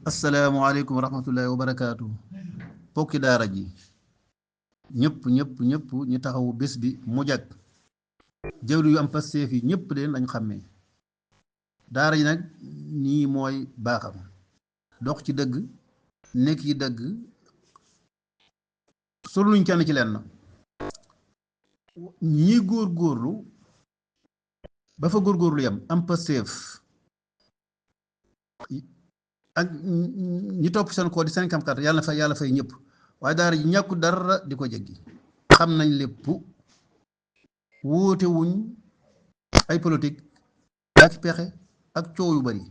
asalaamaaleykum wa rahmatullahi wa barakaatu. Bokki daara ji ñëpp ñu taxawu bés bi mu jag jëwlu yu am pasteef yi ñëpp leen lañ xàmmee. daara ji nag nii mooy baaxam dox ci dëgg nekk ci dëgg soluñ kenn ci lenn ñi góorgóorlu ba fa góorgóorlu yam am pasteef ak ñi topp seen koo di seen kamkat yàlla fay ñëpp waaye daara ji ñàkku dara di ko jéggi xam nañ lépp wóote wuñ ay politique ak pexe ak coow yu bari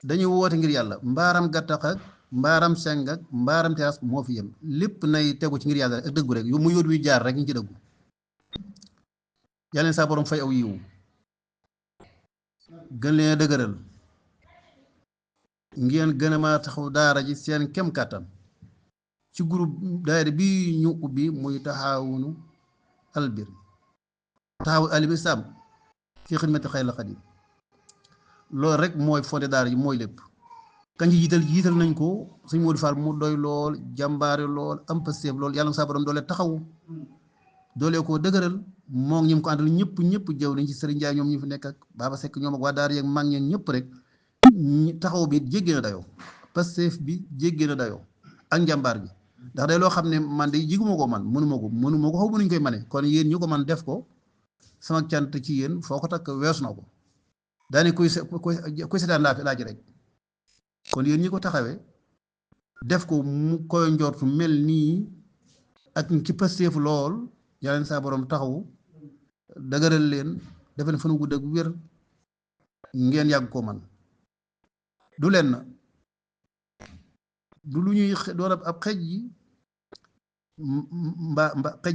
dañuy woote ngir yàlla mbaaram gattax ak mbaaram seng ak mbaaram teras moo fi yem lépp nay tegu ci ngir yàlla ak dëggu rek yu mu yóot wi jaar rek ñu ci dëggu yàlla saa borom fay aw yiwu gën leen a dëgëral ngeen gën a ma taxaw daara ji seen kem kàttan ci groupe daayira bi ñu ubbi muy taxawunu albir taxawu alim islam fi xidmati xayral xadim loolu rek mooy fondé daara ji mooy lépp kañ ci jiital nañ ko sëñ Modou Fall mu doy lool jàmbaare lool am pasteef lool yàlla saa borom doole taxawu doole ko dëgëral moo ngi ñu ko àndal ñëpp jëw nañ ci Serigne Ndiaye ñoom ñu fi nekk ak Baba Seck ñoom ak waa daara yeeg mag ñeen ñëpp rek taxaw bi jéggee na dayoo pasteef bi jéggee na dayoo ak njàmbaar bi ndax day loo xam ne man de jiguma ko man mënuma ko xaw mënuñ koy mane kon yéen ñu ko man def ko sama cant ci yéen foo ko takk weesu na ko daane kuy seetaan laaj rek kon yéen ñi ko taxawee def ko mu koy njortu mel nii ak ci pasteef lool yàlla saa borom taxawu dëgëral leen defe ne fan gudd ak wér ngeen yàgg ko man du leen du lu ñuy doon ab xej yi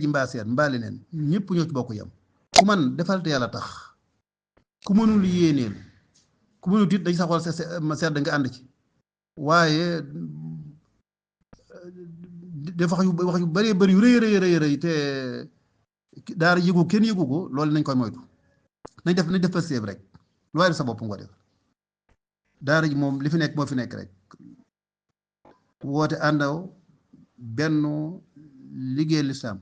mbaa seet mbaa leneen ñëpp ñoo ci bokk yam ku man defal te yàlla tax ku mënul yéeneel ku mënul it dañ sa xool sedd nga ànd ci waaye dafa wax yu bëree bëri yu rëy te daara yëgu kenn yëgu ko loolu nañ koy moytu nañ def pasteef rek lu waaye def sa bopp nga def daara ji moom li fi nekk moo fi nekk rek woote àndaw benn liggéey lislaam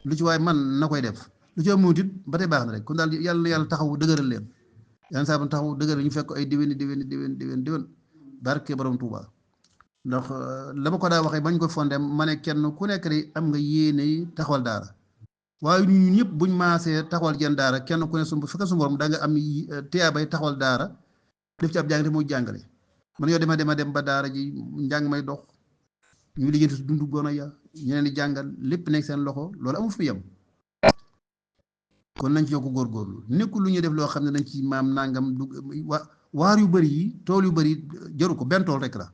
lu ci waaye man na koy def lu ci amut it ba tey baax na rek kon daal yàlla taxawu dëgëral leen yàlla saa taxawu dëgëral ñu fekk ay déwén barke borom Tuuba ndax la ma ko daa waxee bañ ko fondé ma ne kenn ku nekk rek am nga yéene taxawal daara waaye ñun ñëpp buñ maasee taxawal jenn daara kenn ku ne su fekkee su borom da nga am tiyaabay taxawal daara def ci ab jàng te muy jàngale man yoo dem ba daara ji njàng may dox ñu liggéey si dundu gone ya ñeneen di jàngal lépp nekk seen loxo loolu amul fu yem kon nañ ci yokk góorgóorlu nekkul lu ñuy def loo xam ne dañ ci maam nangam du waar yu bëri yi tool yu bëri jaru ko benn tool rek la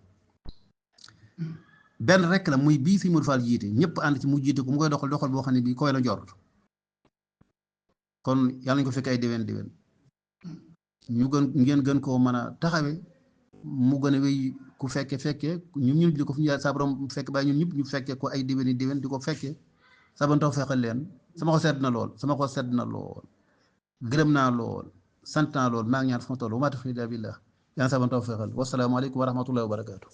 benn rek la muy bii si Modou Fall jiite ñëpp ànd ci mu jiite ko mu koy doxal boo xam ne bii koy la njort kon yàlla nañ ko fekk ay déwén ngeen gën koo mën a taxawe mu gën a wéy ku fekkee ñun ñu ko fu ñu sa borom fekk bàyyi ñun ñëpp ñu fekkee ko ay déwén di ko fekkee sa borom taw feexal leen sama xol sedd na lool gërëm naa lool sant naa lool maa ngi ñaan fu ma toll wa maa tawfiiqii illaa billaah yàlla sa borom taw feexal wasalaamaaleykum wa rahmatullahi wa barakaatu